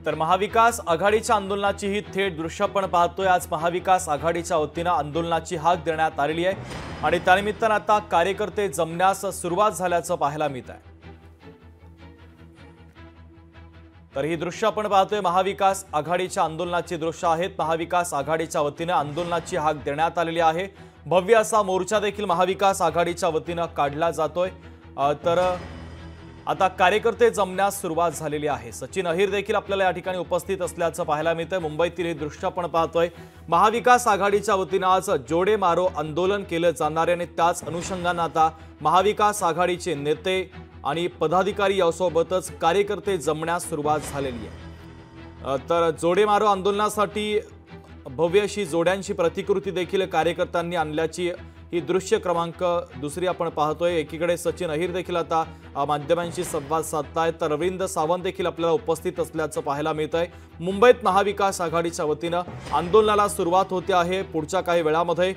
तर महाविकास आघाडीच्या आंदोलनाची ही थेट दृश्य आपण पाहतोय। आज महाविकास आघाडीच्या वतीने आंदोलनाची हाक देण्यात आलेली आहे आणि त्यानिमित्ताने आता कार्यकर्ते जमण्यास सुरुवात झाल्याचं पाहायला मिळत आहे। तर ही दृश्य आपण पाहतोय महाविकास आघाडीच्या आंदोलनाची दृश्य आहेत। महाविकास आघाडीच्या वतीने आंदोलनाची हाक देण्यात आलेली आहे। भव्य असा मोर्चा देखील महाविकास आघाडीच्या वतीने काढला जातोय। तर आता कार्यकर्ते जमण्यास सुरुवात झालेली आहे। सचिन अहिर देखील आपल्याला या ठिकाणी उपस्थित असल्याचं पाहायला मिळतंय। मुंबईतील हे दृश्य आपण पाहतोय। महाविकास आघाडीच्या वतीने आज जोडे मारो आंदोलन केलं जाणार आहे आणि त्याच अनुषंगाने आता महाविकास आघाडीचे नेते आणि पदाधिकारी यासोबतच कार्यकर्ते जमण्यास सुरुवात झालेली आहे। तर जोडे मारो आंदोलनासाठी भव्य अशी जोड्यांची प्रतिकृती देखील कार्यकर्त्यांनी आणल्याची ही दृश्य क्रमांक दुसरी आपण पाहतोय। एकीकडे सचिन अहिर देखील आता माध्यमांशी संवाद साधतायत, तर रवींद्र सावंत देखील आपल्याला उपस्थित असल्याचं पाहायला मिळतंय। मुंबईत महाविकास आघाडीच्या वतीने आंदोलनाला सुरुवात होते आहे। पुढच्या काही वेळामध्ये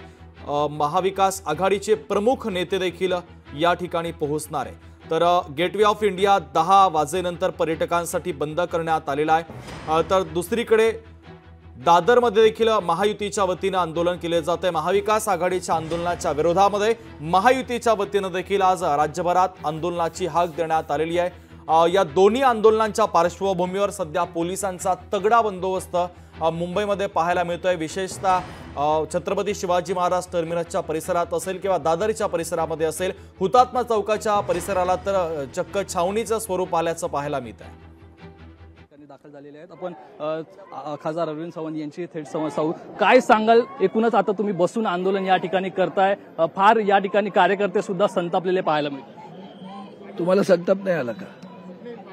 महाविकास आघाडीचे प्रमुख नेते देखील या ठिकाणी पोहोचणार आहे। तर गेटवे ऑफ इंडिया 10 वाजेनंतर पर्यटकांसाठी बंद करण्यात आलेला आहे। तर दुसरीकडे दादरमध्ये देखील महायुतीच्या वतीने आंदोलन केले जाते। महाविकास आघाडीच्या आंदोलनाच्या विरोधामध्ये महायुतीच्या वतीने देखील आज राज्यभरात आंदोलनाची हाक देण्यात आलेली आहे। या दोन्ही आंदोलनांच्या पार्श्वभूमीवर सध्या पोलिसांचा तगडा बंदोबस्त मुंबईमध्ये पाहायला मिळतोय। विशेषतः छत्रपती शिवाजी महाराज टर्मिनसच्या परिसरात असेल किंवा दादरच्या परिसरामध्ये असेल, हुतात्मा चौकाच्या परिसराला तर चक्क छावणीचं स्वरूप आल्याचं पाहायला मिळत आहे। दाखल झालेले आहेत। आपण खासदार अरविंद सावंत यांची थेट संवाद साधू। काय सांगाल, एकूणच आता तुम्ही बसून आंदोलन या ठिकाणी करताय, फार या ठिकाणी कार्यकर्ते सुद्धा संतापलेले पाहायला मिळतात। तुम्हाला संताप नाही आला का?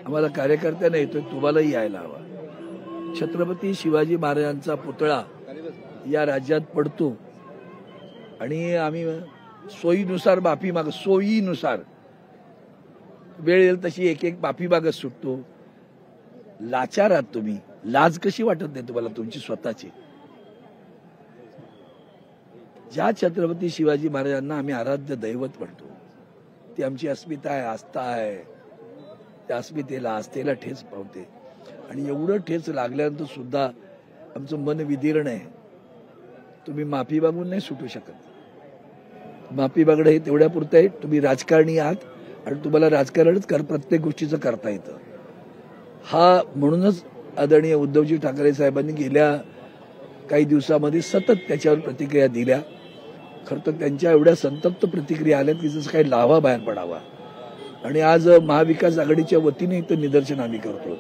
आम्हाला कार्यकर्त्यांना येतोय, तुम्हालाही यायला हवा। छत्रपती शिवाजी महाराजांचा पुतळा या राज्यात पडतो आणि आम्ही सोयीनुसार माफी माग, सोयीनुसार वेळ येईल तशी एक एक माफी मागत सुटतो। लाचार आहात तुम्ही, लाज कशी वाटत नाही तुम्हाला तुमची स्वतःची? ज्या छत्रपती शिवाजी महाराजांना आम्ही आराध्य दैवत म्हणतो, ती आमची अस्मिता आहे, आस्था आहे। त्या अस्मितेला, आस्थेला ठेच पावते आणि एवढं ठेच लागल्यानंतर सुद्धा आमचं मन विदीर्ण आहे। तुम्ही माफी मागून नाही सुटू शकत। माफी मागणं हे तेवढ्या पुरतं आहे। तुम्ही राजकारणी आहात आणि तुम्हाला राजकारणच प्रत्येक गोष्टीचं करता येतं। हा म्हणूनच आदरणीय उद्धवजी ठाकरे साहेबांनी गेल्या काही दिवसामध्ये सतत त्याच्यावर प्रतिक्रिया दिल्या। खरं तर त्यांच्या एवढ्या संतप्त प्रतिक्रिया आल्या की जसं काही लावा बाहेर पडावा। आणि आज महाविकास आघाडीच्या वतीने इथं निदर्शन आम्ही करतो।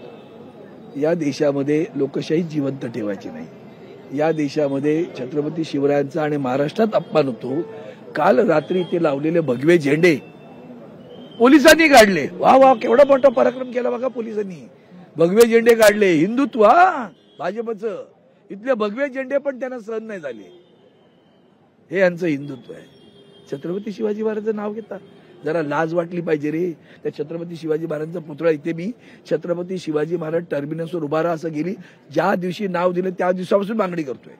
या देशामध्ये लोकशाही जिवंत ठेवायची नाही। या देशामध्ये छत्रपती शिवरायांचा आणि महाराष्ट्रात अपमान होतो। काल रात्री ते लावलेले भगवे झेंडे पोलिसांनी काढले। वा वा, केवढा मोठा पराक्रम केला बघा पोलिसांनी। भगवे झेंडे काढले, हिंदुत्व भाजपचं। इथले भगवे झेंडे पण त्यांना सहन नाही झाले। हे यांचं हिंदुत्व आहे। छत्रपती शिवाजी महाराजांचं नाव घेता, जरा लाज वाटली पाहिजे रे। त्या छत्रपती शिवाजी महाराजांचा पुतळा इथे मी छत्रपती शिवाजी महाराज टर्मिनसवर उभा राहा असं गेली ज्या दिवशी नाव दिलं त्या दिवसापासून मागणी करतोय।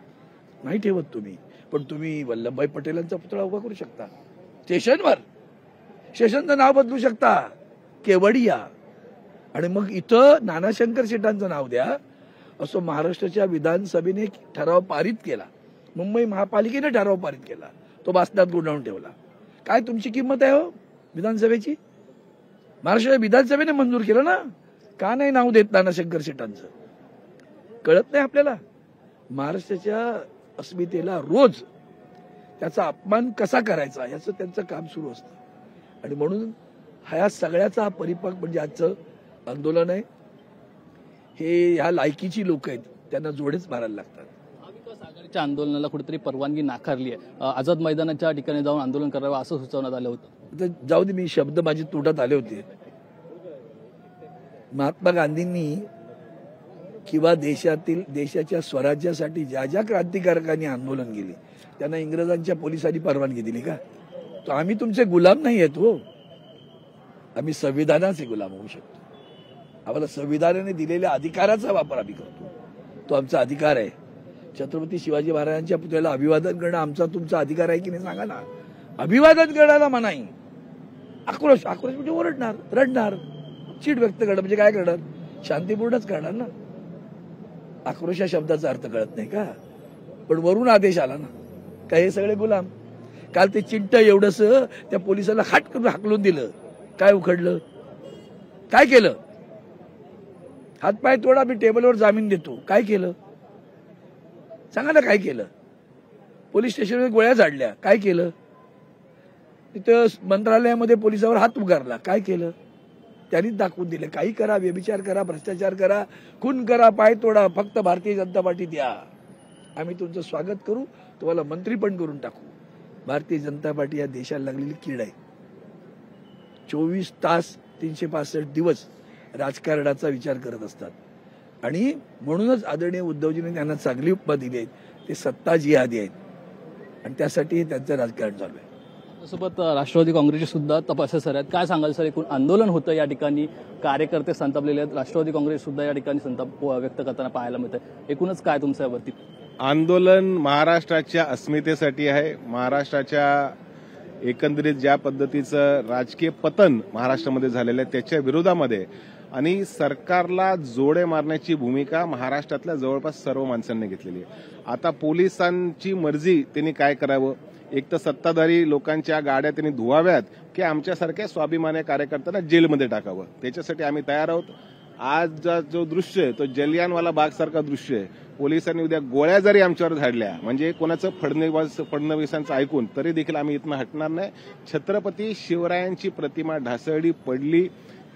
नाही ठेवत तुम्ही, पण तुम्ही वल्लभभाई पटेलांचा पुतळा उभा करू शकता स्टेशनवर। स्टेशनचं नाव बदलू शकता, केवडिया। आणि मग इथं नानाशंकर शेटांचं नाव द्या असं महाराष्ट्राच्या विधानसभेने ठराव पारित केला। मुंबई महापालिकेने ठराव पारित केला, तो बासनात गुंडाळून ठेवला। काय तुमची किंमत आहे हो विधानसभेची? महाराष्ट्राच्या विधानसभेने मंजूर केलं ना, का नाही नाव देत नानाशंकर शेटांचं? कळत नाही आपल्याला? महाराष्ट्राच्या अस्मितेला रोज त्याचा अपमान कसा करायचा याचं त्यांचं काम सुरू असतं। आणि म्हणून ह्या सगळ्याचा हा परिपाक म्हणजे आजचं आंदोलन आहे। हे ह्या लायकीची लोक आहेत, त्यांना जोडेच मारायला लागतात। महाविकास आघाडीच्या आंदोलनाला कुठेतरी परवानगी नाकारली आहे। आझाद मैदानाच्या ठिकाणी जाऊन आंदोलन करावं असं सुचवण्यात आलं होतं। तर जाऊ दे, मी शब्द माझे तोंडात आले होते। महात्मा गांधींनी किंवा देशाच्या स्वराज्यासाठी ज्या ज्या क्रांतिकारकांनी आंदोलन केले त्यांना इंग्रजांच्या पोलिसांनी परवानगी दिली का? तो आम्ही तुमचे गुलाम नाही आहेत हो, आम्ही संविधानाचे गुलाम होऊ शकतो। आम्हाला संविधानाने दिलेल्या अधिकाराचा वापर आम्ही करतो, तो आमचा अधिकार आहे। छत्रपती शिवाजी महाराजांच्या पुतळ्याला अभिवादन करणं आमचा तुमचा अधिकार आहे की नाही सांगा ना? अभिवादन करायला मनाई, आक्रोश म्हणजे ओरडणार, रडणार, चीड व्यक्त करणं म्हणजे काय करणार? शांतीपूर्णच करणार ना। आक्रोश या शब्दाचा अर्थ कळत नाही का? पण वरून आदेश आला ना, काय हे सगळे गुलाम. काल ते चिंट एवढंस त्या पोलिसाला हाटकन हाकलून दिलं. काय उखडलं? काय केलं? हातपाय तोडा, मी टेबलवर जामीन देतो. काय केलं? सांगा ना, काय केलं? पोलीस स्टेशनवर गोळ्या झाडल्या. काय केलं? तिथं मंत्रालयामध्ये पोलिसावर हात उगारला. काय केलं? त्यांनीच दाखवून दिले. काही करा, व्यभिचार करा, भ्रष्टाचार करा, खून करा, पाय तोडा, फक्त भारतीय जनता पार्टीत या. आम्ही तुमचं स्वागत करू, तुम्हाला मंत्री पण करून टाकू. भारतीय जनता पार्टी या देशाला लागलेली कीड आहे. 24 तास 365 दिवस राजकारणाचा विचार करत असतात आणि म्हणूनच आदरणीय उद्धवजींनी त्यांना चांगली उपमा दिली आहे. ते सत्ता जिहादी आहेत आणि त्यासाठी त्यांचं राजकारण चालू आहे. सोबत राष्ट्रवादी काँग्रेसचे सुद्धा तपासे सर आहेत. काय सांगाल सर, एकूण आंदोलन होतं या ठिकाणी, कार्यकर्ते संतापलेले आहेत, राष्ट्रवादी काँग्रेस सुद्धा या ठिकाणी संताप व्यक्त करताना पाहायला मिळतं. एकूणच काय तुमचं यावरती? आंदोलन महाराष्ट्राच्या अस्मितेसाठी आहे. महाराष्ट्राच्या एकंदरीत ज्या पद्धतीचं राजकीय पतन महाराष्ट्रामध्ये झालेलं आहे त्याच्या विरोधामध्ये आणि सरकारला जोडे मारण्याची भूमिका महाराष्ट्रातल्या जवळपास सर्व माणसांनी घेतलेली आहे. आता पोलिसांची मर्जी त्यांनी काय करावं, एक तर सत्ताधारी लोकांच्या गाड्या त्यांनी धुवाव्यात की आमच्यासारख्या स्वाभिमानी कार्यकर्त्यांना जेलमध्ये टाकावं, त्याच्यासाठी आम्ही तयार आहोत. आज जो दृश्य आहे तो जलियानवाला बागसारखा दृश्य आहे. पोलिसांनी उद्या गोळ्या जरी आमच्यावर झाडल्या म्हणजे कोणाचं फडणवीसांचं ऐकून तरी देखील आम्ही इथनं हटणार नाही. छत्रपती शिवरायांची प्रतिमा ढासळली पडली,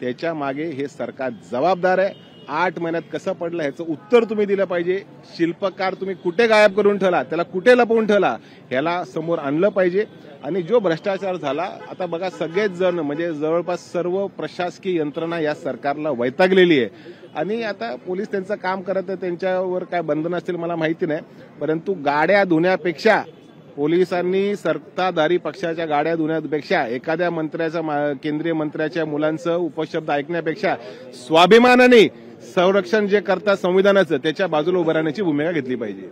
त्याच्या मागे हे सरकार जबाबदार आहे. 8 महिन्यात कसं पडलं ह्याचं उत्तर तुम्ही दिलं पाहिजे. शिल्पकार तुम्ही कुठे गायब करून ठेवला, त्याला कुठे लपवून ठेवला, ह्याला समोर आणलं पाहिजे. आणि जो भ्रष्टाचार झाला, आता बघा सगळेच जण म्हणजे जवळपास सर्व प्रशासकीय यंत्रणा या सरकारला वैतागलेली आहे आणि आता पोलीस त्यांचं काम करत आहे. त्यांच्यावर काय बंधन असतील मला माहिती नाही, परंतु गाड्या धुण्यापेक्षा पोलिसांनी सत्ताधारी पक्षाच्या गाड्या धुण्यापेक्षा एखाद्या मंत्र्याचा केंद्रीय मंत्र्याच्या मुलांचं उपशब्द ऐकण्यापेक्षा स्वाभिमानाने संरक्षण जे करतात संविधानाचं त्याच्या बाजूला उभं राहण्याची भूमिका घेतली पाहिजे.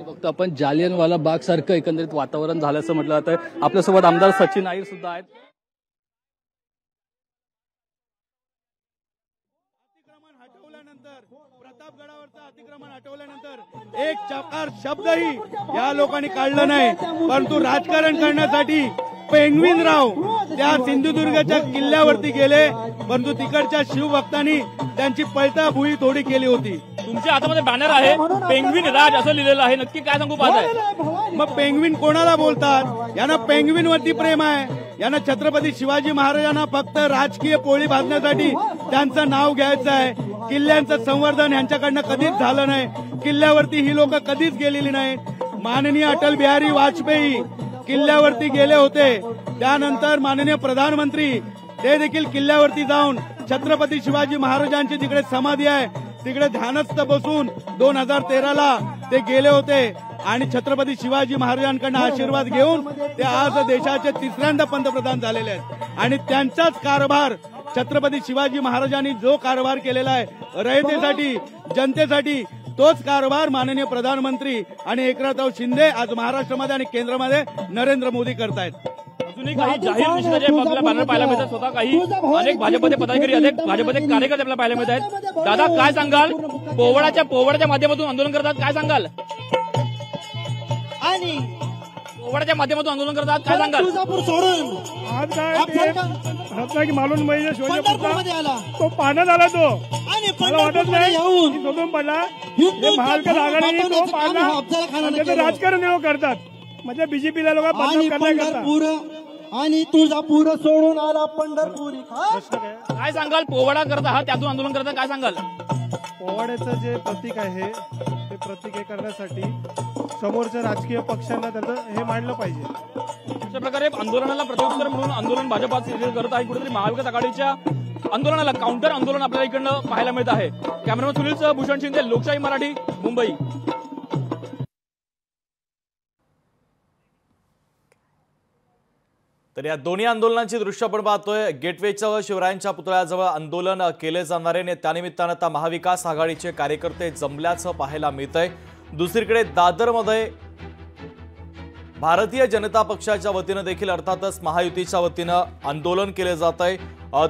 फक्त आपण जालियनवाला बाग सारखं एकंदरीत वातावरण झाल्याचं म्हटलं जातं. आपल्यासोबत आमदार सचिन अहिर सुद्धा आहेत. प्रतापगडावरचं अतिक्रमण हटवल्यानंतर एक चकार शब्दही या लोकांनी काढला नाही, परंतु राजकारण करण्यासाठी पेंगविनराव त्या सिंधुदुर्गच्या किल्ल्यावरती गेले, परंतु तिकडच्या शिवभक्तांनी त्यांची पळता भुई थोडी केली होती. तुमच्या हातामध्ये बॅनर आहे, पेंग्विन राज असं लिहिलेलं आहे, नक्की काय सांगू पाहताय? मग पेंग्विन कोणाला बोलतात? यांना पेंग्विनवरती प्रेम आहे. यांना छत्रपती शिवाजी महाराजांना फक्त राजकीय पोळी भाजण्यासाठी त्यांचं नाव घ्यायचं आहे. किल्ल्यांचं संवर्धन यांच्याकडनं कधीच झालं नाही. किल्ल्यावरती ही लोक कधीच गेलेली नाहीत. माननीय अटल बिहारी वाजपेयी किल्ल्यावरती गेले होते, त्यानंतर माननीय प्रधानमंत्री ते देखील किल्ल्यावरती जाऊन छत्रपती शिवाजी महाराजांची तिकडे समाधी आहे तिकडे ध्यानस्थ बसून 2013ला ते गेले होते आणि छत्रपती शिवाजी महाराजांकडून आशीर्वाद घेऊन ते आज देशाचे 3ऱ्यांदा पंतप्रधान झालेले आहेत. आणि त्यांचाच कारभार छत्रपती शिवाजी महाराजांनी जो कारभार केलेला आहे रयतेसाठी जनतेसाठी, तोच कारभार माननीय प्रधानमंत्री आणि एकनाथराव शिंदे आज महाराष्ट्रामध्ये आणि केंद्रामध्ये नरेंद्र मोदी करतायत. अजूनही काही जाहीर निषेधाचे आपल्याला बॅनर पाहायला मिळतात. स्वतः काही अनेक भाजपचे पदाधिकारी, अनेक भाजपचे कार्यकर्ते आपल्याला पाहायला मिळत आहेत. दादा काय सांगाल, पोवाड्याच्या माध्यमातून आंदोलन करतात, काय सांगाल? आणि पोवाड्याच्या माध्यमातून आंदोलन करतात, काय सांगाल? तुळजापूर सोडून आज काय रत्नागिरी मालून महिने पंढरपूरमध्ये आला तो पाण्यात आला. तो आणि मला वाटत पंढरपूरमध्ये नाही येऊन की शोधून पडला. हिंदू महाविकास आघाडी तो धर्म पाडला अफजल खानानं म्हणजे ते केलं. राजकारण लोक करतात, म्हणजे बीजेपीला लोक आणि बदनाम करण्याकरता. पंढरपूर आणि तुळजापूर सोडून आला पंढरपुरी. काय सांगाल? पोवाडा करत आहात, त्यातून आंदोलन करतात, काय सांगाल? पोवाड्याचं जे प्रतीक आहे ते प्रतीक हे करण्यासाठी समोरच्या राजकीय पक्षांना त्याचं हे मांडलं पाहिजे. अशा प्रकारे आंदोलनाला प्रत्युत्तर म्हणून आंदोलन भाजपा करत आहे. कुठेतरी महाविकास आघाडीच्या आंदोलनाला काउंटर आंदोलन आपल्याला इकडनं पाहायला मिळत आहे. कॅमेरामन सुनील भूषण शिंदे, लोकशाही मराठी, मुंबई. तर या दोन्ही आंदोलनांची दृश्य आपण पाहतोय. गेटवेच्या व शिवरायांच्या पुतळ्याजवळ आंदोलन केले जाणार आहे. त्यानिमित्तानं आता महाविकास आघाडीचे कार्यकर्ते जमल्याचं पाहायला मिळतंय. दुसरीकडे दादरमध्ये भारतीय जनता पक्षाच्या वतीनं देखील अर्थातच महायुतीच्या वतीनं आंदोलन केले जात आहे।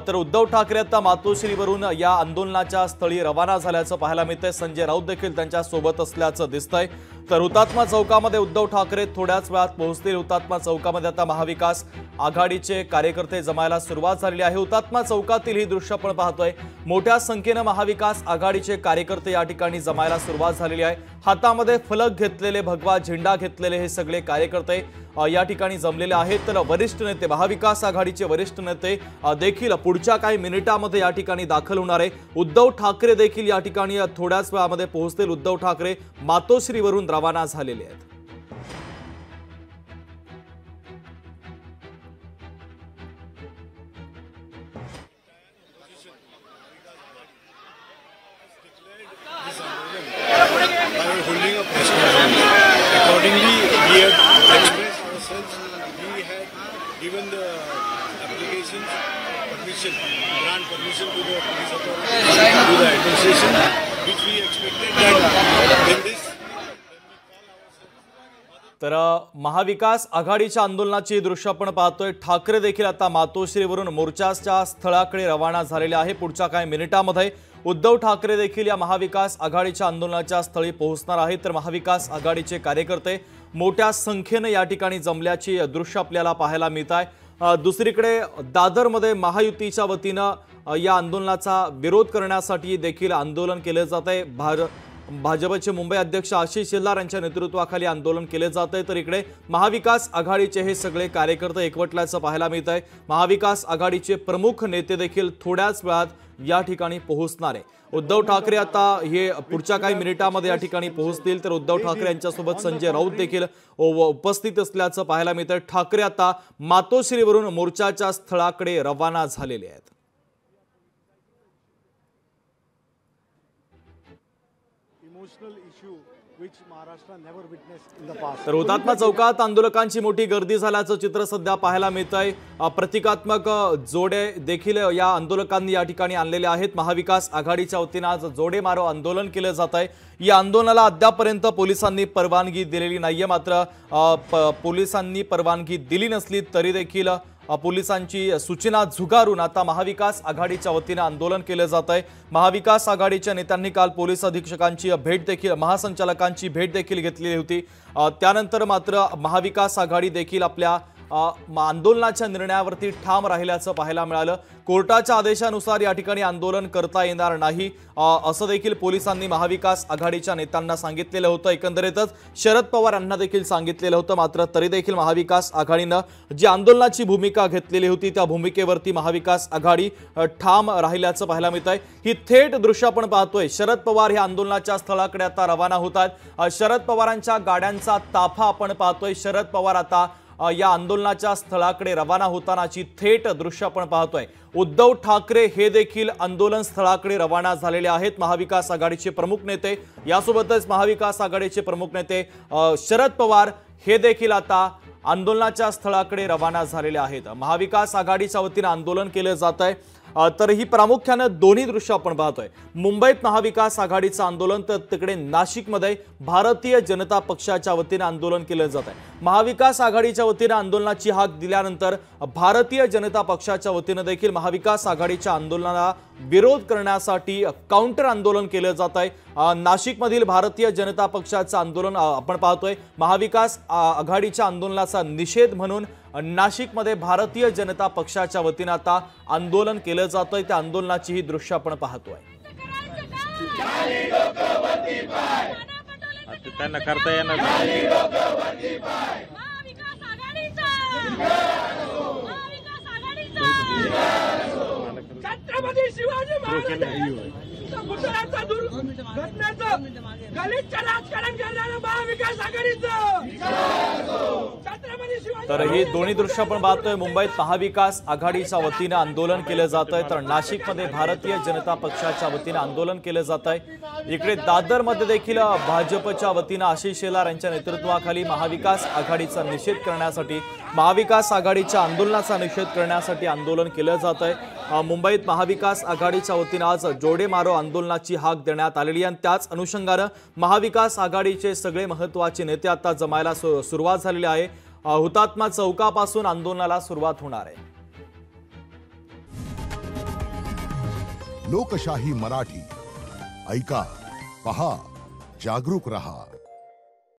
तर उद्धव ठाकरे आता मातोश्रीवरून या आंदोलनाच्या स्थळी रवाना झाल्याचं पाहायला मिळतंय। संजय राऊत देखील त्यांच्या सोबत असल्याचं दिसतंय। तर हुतात्मा चौकामध्ये उद्धव ठाकरे थोड्याच वेळात पोहोचतील। हुतात्मा चौकामध्ये आता महाविकास आघाडीचे कार्यकर्ते जमायला सुरुवात झालेली आहे। हुतात्मा चौकातील ही दृश्य आपण पाहतोय। मोठ्या संख्येने महाविकास आघाडीचे कार्यकर्ते या ठिकाणी जमायला सुरुवात झालेली आहे। हातामध्ये फलक घेतलेले, भगवा झेंडा घेतलेले हे सगळे कार्यकर्ते या ठिकाणी जमलेले आहेत। तर वरिष्ठ नेते, महाविकास आघाडीचे वरिष्ठ नेते देखील पुढच्या काही मिनिटांमध्ये या ठिकाणी दाखल होणार आहे। उद्धव ठाकरे देखील या ठिकाणी थोड्याच वेळामध्ये पोहोचतील। उद्धव ठाकरे मातोश्रीवरून रवाना झालेले आहेत। Holding a press conference. Accordingly, we have expressed ourselves. We have given the applications, grant permission to the police authorities, to the administration, which we expected that in this. तर महाविकास आघाडीच्या आंदोलनाची दृश्य आपण पाहतोय। ठाकरे देखील आता मातोश्रीवरून मोर्चाच्या स्थळाकडे रवाना झालेले आहे। पुढच्या काही मिनिटांमध्ये उद्धव ठाकरे देखील या महाविकास आघाडीच्या आंदोलनाच्या स्थळी पोहोचणार आहेत। तर महाविकास आघाडीचे कार्यकर्ते मोठ्या संख्येने या ठिकाणी जमल्याची दृश्य आपल्याला पाहायला मिळत आहे। दुसरीकडे दादरमध्ये महायुतीच्या वतीनं या आंदोलनाचा विरोध करण्यासाठी देखील आंदोलन केले जात आहे। भाजपचे मुंबई अध्यक्ष आशिष शेलार यांच्या नेतृत्वाखाली आंदोलन केले जात आहे। तर इकडे महाविकास आघाडीचे हे सगळे कार्यकर्ते एकवटल्याचं पाहायला मिळत आहे। महाविकास आघाडीचे प्रमुख नेते देखील थोड्याच वेळात या ठिकाणी पोहोचणार आहे। उद्धव ठाकरे आता हे पुढच्या काही मिनिटांमध्ये या ठिकाणी पोहोचतील। तर उद्धव ठाकरे यांच्यासोबत संजय राऊत देखील उपस्थित असल्याचं पाहायला मिळत आहे। ठाकरे आता मातोश्रीवरून मोर्चाच्या स्थळाकडे रवाना झालेले आहेत। तर हुतात्मा चौकात आंदोलकांची मोठी गर्दी झाल्याचं चित्र सध्या पाहायला मिळत आहे। प्रतिकात्मक जोडे देखील या आंदोलकांनी या ठिकाणी आणलेले आहेत। महाविकास आघाडीच्या वतीनं आज जोडे मारो आंदोलन केलं जात आहे। या आंदोलनाला अद्यापर्यंत पोलिसांनी परवानगी दिलेली नाहीये। मात्र पोलिसांनी परवानगी दिली नसली तरी देखील पोलिसांची सूचना झुगारून आता महाविकास आघाडीच्या वतीने आंदोलन केले जात आहे। महाविकास आघाडीच्या नेत्यांनी काल पोलीस अधीक्षकांची भेट देखील, महासंचालकांची भेट देखील घेतलेली होती। त्यानंतर मात्र महाविकास आघाडी देखील आपल्या आंदोलनाच्या निर्णयावरती ठाम राहिल्याचं पाहायला मिळालं। कोर्टाच्या आदेशानुसार या ठिकाणी आंदोलन करता येणार नाही असं देखील पोलिसांनी महाविकास आघाडीच्या नेत्यांना सांगितलेलं होतं। एकंदरीतच शरद पवार यांना देखील सांगितलेलं होतं। मात्र तरी देखील महाविकास आघाडीनं जी आंदोलनाची भूमिका घेतलेली होती त्या भूमिकेवरती महाविकास आघाडी ठाम राहिल्याचं पाहायला मिळत आहे। ही थेट दृश्य आपण पाहतोय। शरद पवार हे आंदोलनाच्या स्थळाकडे आता रवाना होत आहेत। शरद पवारांच्या गाड्यांचा ताफा आपण पाहतोय। शरद पवार आता या आंदोलनाच्या स्थळाकडे रवाना होतानाची थेट दृश्य आपण पाहतोय। उद्धव ठाकरे हे देखील आंदोलन स्थळाकडे रवाना झालेले आहेत। महाविकास आघाडीचे प्रमुख नेते, यासोबतच महाविकास आघाडीचे प्रमुख नेते शरद पवार हे देखील आता आंदोलनाच्या स्थळाकडे रवाना झालेले आहेत। महाविकास आघाडीच्या वतीने आंदोलन केले जात आहे। तर ही प्रामुख्याने दोन्ही दृश्य आपण पाहतोय। मुंबईत महाविकास आघाडीचं आंदोलन, तर तिकडे नाशिकमध्ये भारतीय जनता पक्षाच्या वतीने आंदोलन केले जात आहे। महाविकास आघाडीच्या वतीने आंदोलनाची हाक दिल्यानंतर भारतीय जनता पक्षाच्या वतीने देखील महाविकास आघाडीच्या आंदोलनाला विरोध करण्यासाठी काउंटर आंदोलन केले जात आहे। नाशिकमधील भारतीय जनता पक्षाचं आंदोलन आपण पाहतोय। महाविकास आघाडीच्या आंदोलनाचा निषेध म्हणून नाशिकमध्ये भारतीय जनता पक्षाच्या वतीने आता आंदोलन केलं जातंय। त्या आंदोलनाची ही दृश्य आपण पाहतोय। त्यांना करता येणार छत्रपती शिवाजी महाराज पुतळ्याचा दुर्घटनेचं गलिच्छ राजकारण करणारं महाविकास आघाडीचं तर ही दोन्ही दृश्य आपण पाहतोय. मुंबईत महाविकास आघाडीच्या वतीने आंदोलन केलं जात आहे, तर नाशिकमध्ये भारतीय जनता पक्षाच्या वतीने आंदोलन केलं जात आहे. इकडे दादरमध्ये देखील भाजपच्या वतीने आशिष शेलार यांच्या नेतृत्वाखाली महाविकास आघाडीचा निषेध करण्यासाठी, महाविकास आघाडीच्या आंदोलनाचा निषेध करण्यासाठी आंदोलन केलं जात आहे. मुंबईत महाविकास आघाडीच्या वतीने आज जोडे मारो आंदोलनाची हाक देण्यात आलेली आहे. त्याच अनुषंगाने महाविकास आघाडीचे सगळे महत्त्वाचे नेते आता जमायला सुरुवात झालेली आहे. हुतात्मा चौकापासून आंदोलनाला सुरुवात होणार आहे. लोकशाही मराठी ऐका, पहा, जागरूक रहा.